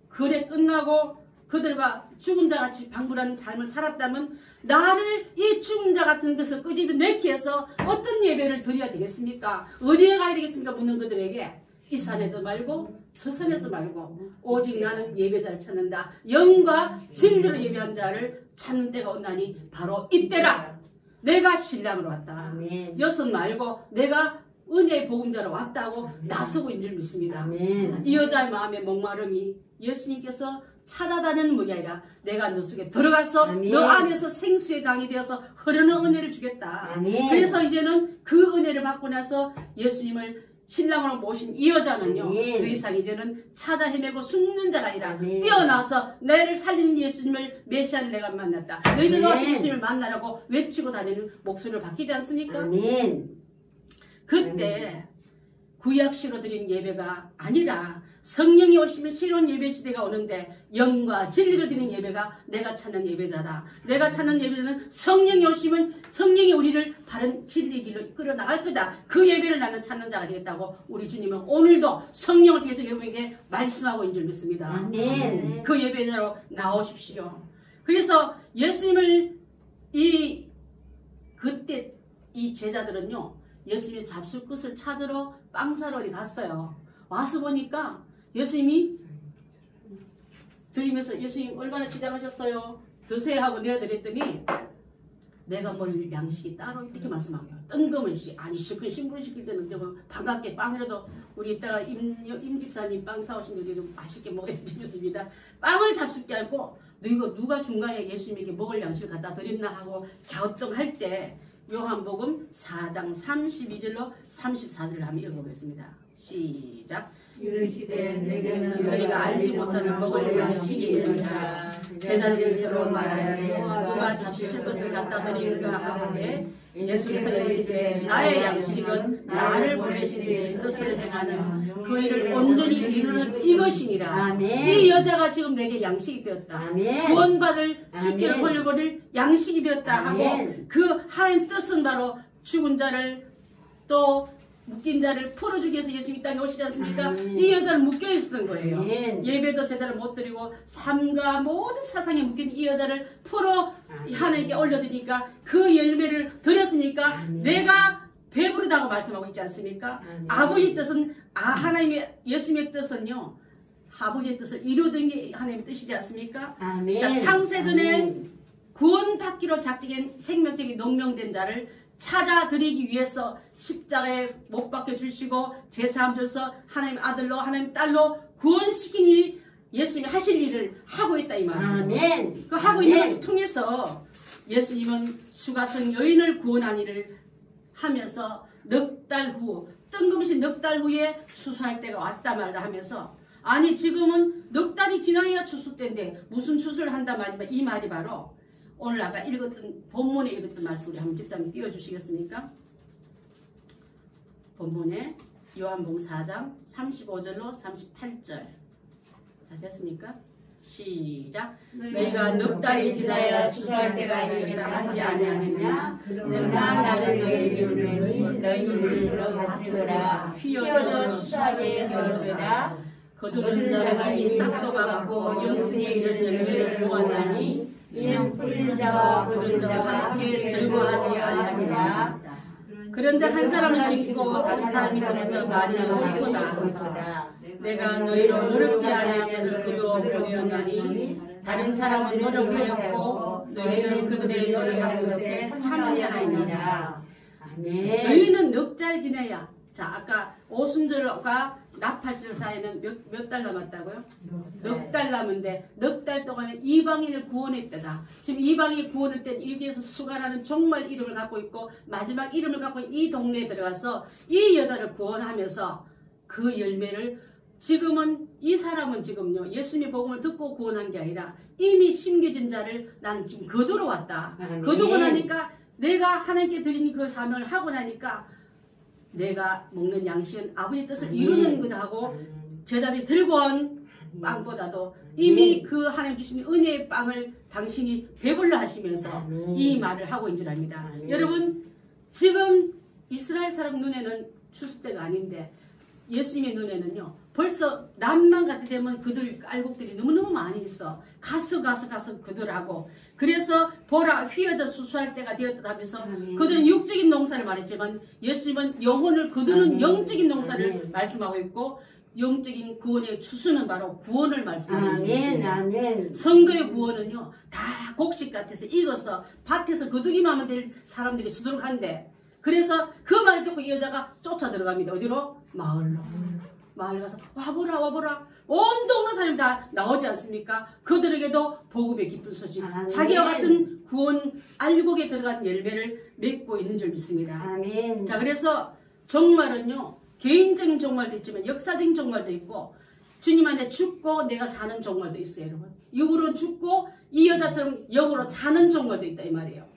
Speaker 1: 거래 끝나고 그들과 죽은 자같이 방불한 삶을 살았다면 나를 이 죽은 자 같은 것을 끄집어내기 위해서 어떤 예배를 드려야 되겠습니까? 어디에 가야 되겠습니까? 묻는 그들에게 이 산에도 말고 저 산에도 말고 오직 나는 예배자를 찾는다. 영과 진리로 예배한 자를 찾는 때가 온다니 바로 이때라. 내가 신랑으로 왔다.
Speaker 2: 아멘.
Speaker 1: 여섯 말고 내가 은혜의 복음자로 왔다고 나서고 있는 줄 믿습니다.
Speaker 2: 아멘.
Speaker 1: 이 여자의 마음의 목마름이 예수님께서 찾아다니는 분이 아니라 내가 너 속에 들어가서
Speaker 2: 아멘.
Speaker 1: 너 안에서 생수의 강이 되어서 흐르는 은혜를 주겠다.
Speaker 2: 아멘.
Speaker 1: 그래서 이제는 그 은혜를 받고 나서 예수님을 신랑으로 모신 이 여자는요
Speaker 2: 아멘.
Speaker 1: 더 이상 이제는 찾아 헤매고 숨는 자가 아니라
Speaker 2: 아멘.
Speaker 1: 뛰어나서 나를 살리는 예수님을 메시아를 내가 만났다. 너희들 와서
Speaker 2: 아멘.
Speaker 1: 예수님을 만나라고 외치고 다니는 목소리를 바뀌지 않습니까?
Speaker 2: 아멘.
Speaker 1: 그때 구약시로 드린 예배가 아니라 성령이 오시면 새로운 예배 시대가 오는데 영과 진리로 드리는 예배가 내가 찾는 예배자다. 내가 찾는 예배자는 성령이 오시면 성령이 우리를 바른 진리의 길로 이끌어 나갈 거다. 그 예배를 나는 찾는 자가 되겠다고 우리 주님은 오늘도 성령을 통해서 여러분에게 말씀하고 있는 줄 믿습니다.
Speaker 2: 아멘.
Speaker 1: 그 예배자로 나오십시오. 그래서 예수님을 그때 이 제자들은요 예수님의 잡술 끝을 찾으러 빵 사러 갔어요. 와서 보니까 예수님이 드리면서 예수님 얼마나 시장하셨어요? 드세요 하고 내어드렸더니 내가 뭘 양식이 따로 이렇게 말씀하고요. 뜬금없이 아니 시큰 신부를 시킬 때는 뭐 반갑게 빵이라도 우리 이따가 임 집사님 빵 사오신 우리도 맛있게 먹어야 되겠습니다. 빵을 잡숫게 않고 누가 중간에 예수님에게 먹을 양식을 갖다 드렸나 하고 갸우뚱할 때 요한복음 4장 32절로 34절을 한번 읽어보겠습니다. 시작.
Speaker 2: 이르시되 내게는
Speaker 1: 너희가 알지 못하는 먹을 양식이 있느니라. 제자들이 서로 말하되 누가 잡수실 것을 갖다 드리는가 하는데 예수께서 이르시되 나의 양식은 나를 보내신 이의 뜻을 행하는 그 일을 온전히 이루는 이것이니라.
Speaker 2: 아멘.
Speaker 1: 이 여자가 지금 내게 양식이 되었다.
Speaker 2: 아멘.
Speaker 1: 구원받을 주께를
Speaker 2: 아멘.
Speaker 1: 돌려버릴 양식이 되었다 하고
Speaker 2: 아멘.
Speaker 1: 그 하나님 뜻은 바로 죽은 자를 또 묶인 자를 풀어주기 위해서 예수님이 땅에 오시지 않습니까?
Speaker 2: 아멘.
Speaker 1: 이 여자는 묶여 있었던 거예요.
Speaker 2: 아멘.
Speaker 1: 예배도 제대로 못 드리고 삶과 모든 사상에 묶인 이 여자를 풀어 하나님께 올려드리니까 그 열매를 드렸으니까
Speaker 2: 아멘.
Speaker 1: 내가 배부르다고 말씀하고 있지 않습니까?
Speaker 2: 아멘.
Speaker 1: 아버지의 뜻은 하나님의 예수님의 뜻은요. 아버지의 뜻을 이루던 게 하나님의 뜻이지 않습니까?
Speaker 2: 아멘.
Speaker 1: 자, 창세전에
Speaker 2: 아멘.
Speaker 1: 구원받기로 작정한 생명적인 농명된 자를 찾아드리기 위해서 십자가에 못 박혀 주시고 제사함 줘서 하나님 아들로 하나님 딸로 구원시킨 일이 예수님이 하실 일을 하고 있다 이 말이에요.
Speaker 2: 아멘.
Speaker 1: 그 하고 있는 것을 통해서 예수님은 수가성 여인을 구원한 일을 하면서 넉 달 후 뜬금없이 넉 달 후에 추수할 때가 왔다 말다 하면서 아니 지금은 넉 달이 지나야 추수 때인데 무슨 추수를 한다 말이면 이 말이 바로 오늘 아까 읽었던 본문에 읽었던 말씀 우리 한번 집사님 띄워주시겠습니까? 본문에 요한복음 4장 35절로 38절 자 됐습니까? 시작. 너희가 넉 달이 지나야 추수할 때가 이르겠다 하지 아니하느냐.
Speaker 2: 그러나 나는 너희를 들어가주라. 휘어져 추수하게 되었도다.
Speaker 1: 거두는 자는 이미 싹도 받고 영생에 이른 열매를 모았나니
Speaker 2: 이는 풀린 자와
Speaker 1: 거두는 자와 함께 즐거워하지 아니하느냐. 그런 자 한 사람은 심고 다른 사람이 거두며 많이 옳도다. 내가 너희로 노력지 아니한 것을 그도 보내었나니 다른 사람은 노력하였고 너희는 그들의 노력하는 것에 참여하였느니라. 너희는 넉 달 지내야. 자, 아까 오순절과 나팔절 사이는 몇 달 남았다고요? 넉 달 남은데 넉 달 동안에 이방인을 구원했다. 지금 이방인 구원할 때 여기에서 수가라는 정말 이름을 갖고 있고 마지막 이름을 갖고 이 동네에 들어가서 이 여자를 구원하면서 그 열매를 지금은 이 사람은 지금요 예수님의 복음을 듣고 구원한 게 아니라 이미 심겨진 자를 나는 지금 거두러 왔다. 거두고 나니까 내가 하나님께 드린 그 사명을 하고 나니까 내가 먹는 양식은 아버지 뜻을 이루는 거다 하고 제자들이 들고 온 빵보다도 이미 그 하나님 주신 은혜의 빵을 당신이 배불러 하시면서 이 말을 하고 있는 줄 압니다. 여러분 지금 이스라엘 사람 눈에는 추수 때가 아닌데 예수님의 눈에는요 벌써 남만 같이 되면 그들 알곡들이 너무너무 많이 있어. 가서 그들하고 그래서 보라 휘어져 추수할 때가 되었다 하면서 그들은 육적인 농사를 말했지만 예수님은 영혼을 거두는 영적인 농사를 말씀하고 있고 영적인 구원의 추수는 바로 구원을 말씀하고 있습니다. 선거의 구원은요 다 곡식 같아서 익어서 밭에서 거두기만 하면 될 사람들이 수두룩한데 그래서 그 말을 듣고 이 여자가 쫓아 들어갑니다. 어디로? 마을로. 마을 가서 와보라 온 동네 사람이 다 나오지 않습니까? 그들에게도 복음의 기쁜 소식 자기와 같은 구원 알곡에 들어간 열매를 맺고 있는 줄 믿습니다.
Speaker 2: 아멘.
Speaker 1: 자 그래서 종말은요 개인적인 종말도 있지만 역사적인 종말도 있고 주님 안에 죽고 내가 사는 종말도 있어요. 여러분 육으로 죽고 이 여자처럼 영으로 사는 종말도 있다 이 말이에요.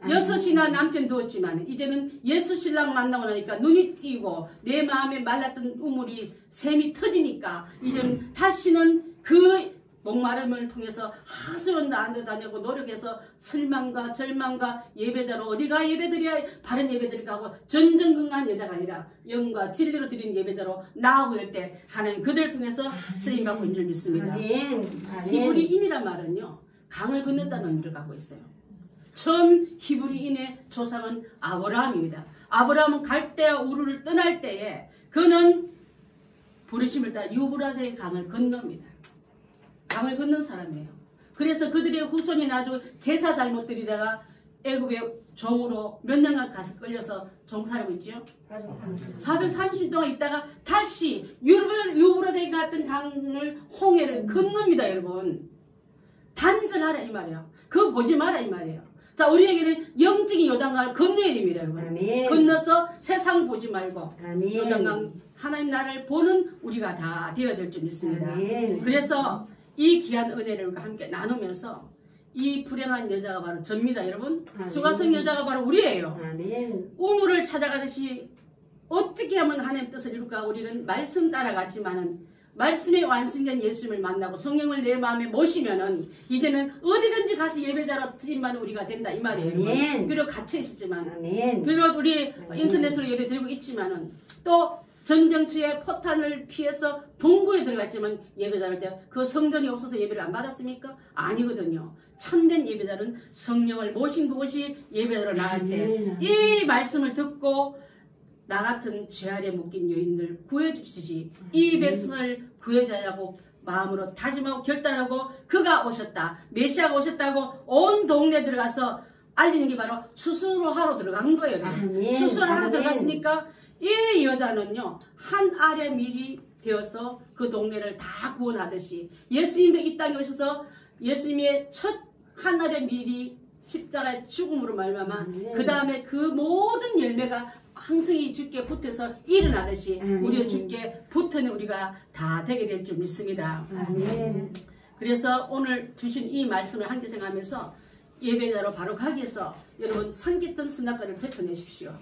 Speaker 1: 6이나 남편 두었지만 이제는 예수 신랑 만나고 나니까 눈이 띄고 내 마음에 말랐던 우물이 샘이 터지니까 이제는 다시는 그 목마름을 통해서 하소연도 안 다니고 노력해서 슬망과 절망과 예배자로 어디가 예배드려야 바른 예배드릴까 하고 전전긍긍한 여자가 아니라 영과 진리로 드린 예배자로 나오고 할 때 하나님 그들을 통해서 쓰임받고 있는 줄 믿습니다. 히브리인이란 말은요 강을 건넜다는 의미를 갖고 있어요. 처음 히브리인의 조상은 아브라함입니다. 아브라함은 갈대아 우르를 떠날 때에 그는 부르심을 따라 유브라데 강을 건넙니다. 강을 건넌 사람이에요. 그래서 그들의 후손이 나중에 제사 잘못 드리다가 애굽의 종으로 몇 년간 가서 끌려서 종살이고 있죠. 430년 동안 있다가 다시 유브라데 같은 강을 홍해를 건넙니다. 여러분 단절하라 이 말이에요. 그거 보지 마라 이 말이에요. 자 우리에게는 영적인 요단강을 건너야 됩니다. 여러분
Speaker 2: 아멘.
Speaker 1: 건너서 세상 보지 말고
Speaker 2: 아멘.
Speaker 1: 요단강 하나님 나라를 보는 우리가 다 되어야 될 줄 믿습니다.
Speaker 2: 아멘.
Speaker 1: 그래서 이 귀한 은혜를 우리가 함께 나누면서 이 불행한 여자가 바로 접니다. 여러분
Speaker 2: 아멘.
Speaker 1: 수가성 여자가 바로 우리예요.
Speaker 2: 아멘.
Speaker 1: 우물을 찾아가듯이 어떻게 하면 하나님 뜻을 이룰까 우리는 말씀 따라갔지만은 말씀에 완성된 예수님을 만나고 성령을 내 마음에 모시면은 이제는 어디든지 가서 예배자로 드림만 우리가 된다 이 말이에요.
Speaker 2: 아멘.
Speaker 1: 비록 갇혀 있었지만
Speaker 2: 아멘.
Speaker 1: 비록 우리
Speaker 2: 아멘.
Speaker 1: 인터넷으로 예배 드리고 있지만은 또 전쟁初에 포탄을 피해서 동굴에 들어갔지만 예배자를 때 그 성전이 없어서 예배를 안 받았습니까? 아니거든요. 참된 예배자는 성령을 모신 그곳이 예배자로 나갈 때 이 말씀을 듣고 나 같은 죄 아래 묶인 여인들 구해주시지 이 백성을 구해자라고 마음으로 다짐하고 결단하고 그가 오셨다 메시아가 오셨다고 온 동네 들어가서 알리는 게 바로 추수로 하러 들어간 거예요. 추수를 하러 들어갔으니까 이 여자는요 한 알의 밀이 되어서 그 동네를 다 구원하듯이 예수님도 이 땅에 오셔서 예수님의 첫 한 알의 밀이 십자가의 죽음으로 말미암아 그 다음에 그 모든 열매가 항성이 주께 붙어서 일어나듯이 우리 주께 붙는 우리가 다 되게 될 줄 믿습니다. 그래서 오늘 주신 이 말씀을 함께 생각하면서 예배자로 바로 가기 위해서 여러분 삼계천 스나가를 뱉어내십시오.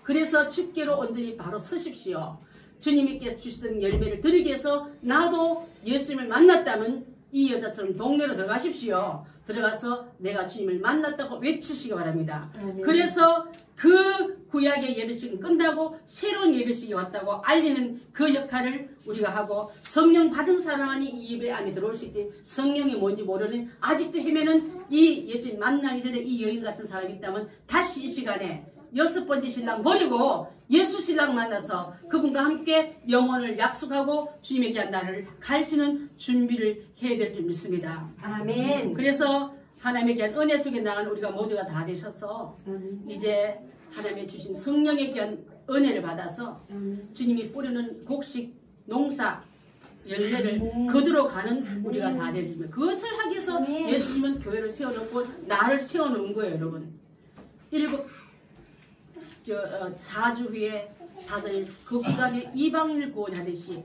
Speaker 1: 그래서 주께로 온전히 바로 서십시오. 주님께서 주시던 열매를 드리기 위해서 나도 예수님을 만났다면 이 여자처럼 동네로 들어가십시오. 들어가서 내가 주님을 만났다고 외치시기 바랍니다. 그래서 그 구약의 예배식은 끝나고 새로운 예배식이 왔다고 알리는 그 역할을 우리가 하고, 성령 받은 사람만이 이 예배 안에 들어올 수 있지, 성령이 뭔지 모르는 아직도 헤매는 이 예수님 만나기 전에 이 여인 같은 사람이 있다면 다시 이 시간에 6번째 신랑 버리고 예수 신랑 만나서 그분과 함께 영혼을 약속하고 주님에게 한 나를 가르치는 준비를 해야 될 줄 믿습니다.
Speaker 2: 아멘.
Speaker 1: 그래서 하나님의 귀한 은혜 속에 나간 우리가 모두가 다 되셔서 이제 하나님의 주신 성령의 귀한 은혜를 받아서 주님이 뿌리는 곡식 농사 열매를 거두러 가는 우리가 다 되는, 그것을 하기 위해서 예수님은 교회를 세워놓고 나를 세워놓은 거예요. 여러분, 4주 후에 다들 그 기간에 이방인을 구원하듯이,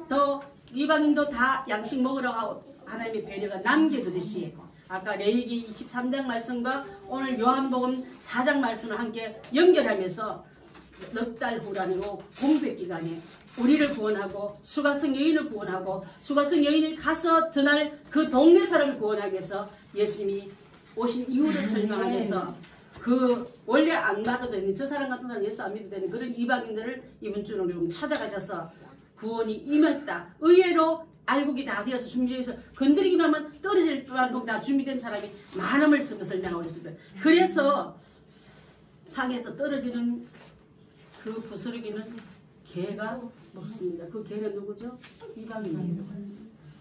Speaker 1: 또 이방인도 다 양식 먹으러 가고 하나님의 배려가 남겨두듯이, 아까 레위기 23장 말씀과 오늘 요한복음 4장 말씀을 함께 연결하면서 넉 달 후라니고 공백 기간에 우리를 구원하고 수가성 여인을 구원하고, 수가성 여인이 가서 드날 그 동네 사람을 구원하기 위해서 예수님이 오신 이유를 설명하면서, 그 원래 안 받아도 되는, 저 사람 같은 사람 예수 안 믿어도 되는 그런 이방인들을 이번 주로 찾아가셔서 구원이 임했다. 의외로 알곡이 다 되어서 준비해서 건드리기만 하면 떨어질 만큼 다 준비된 사람이 많음을 설명하고 있습니다. 그래서 상에서 떨어지는 그 부스러기는 개가 먹습니다. 그 개는 누구죠? 이방인이에요.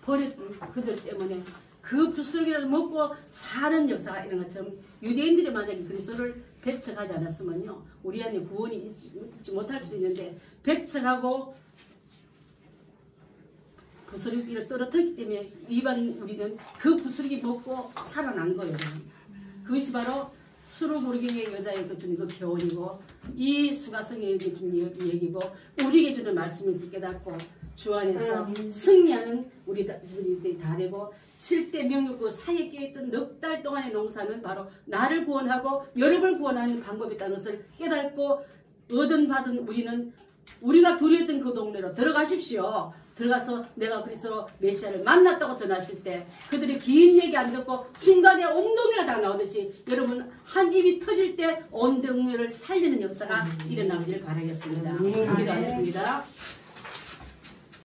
Speaker 1: 버렸던 그들 때문에 그 부스러기를 먹고 사는 역사가 이런 것처럼, 유대인들이 만약에 그리스도를 배척하지 않았으면요, 우리 안에 구원이 있지 못할 수도 있는데, 배척하고 부스러기를 떨어뜨렸기 때문에 이방 우리는 그 부스러기 먹고 살아난 거예요. 그것이 바로 수로보르경의 여자의 그 주는 그 교훈이고, 이 수가성의 주는 얘기고, 우리에게 주는 말씀을 깨닫고 주 안에서 승리하는 우리들이 다 되고, 7대 명령 그 사이에 끼어있던 넉 달 동안의 농사는 바로 나를 구원하고 여러분을 구원하는 방법이 있다는 것을 깨닫고 얻은 받은 우리는, 우리가 두려웠던 그 동네로 들어가십시오. 들어가서 내가 그리스도 메시아를 만났다고 전하실 때 그들이 긴 얘기 안 듣고 순간에 온 동네가 다 나오듯이, 여러분 한 입이 터질 때 온 동네를 살리는 역사가 일어나기를 바라겠습니다. 기도하겠습니다.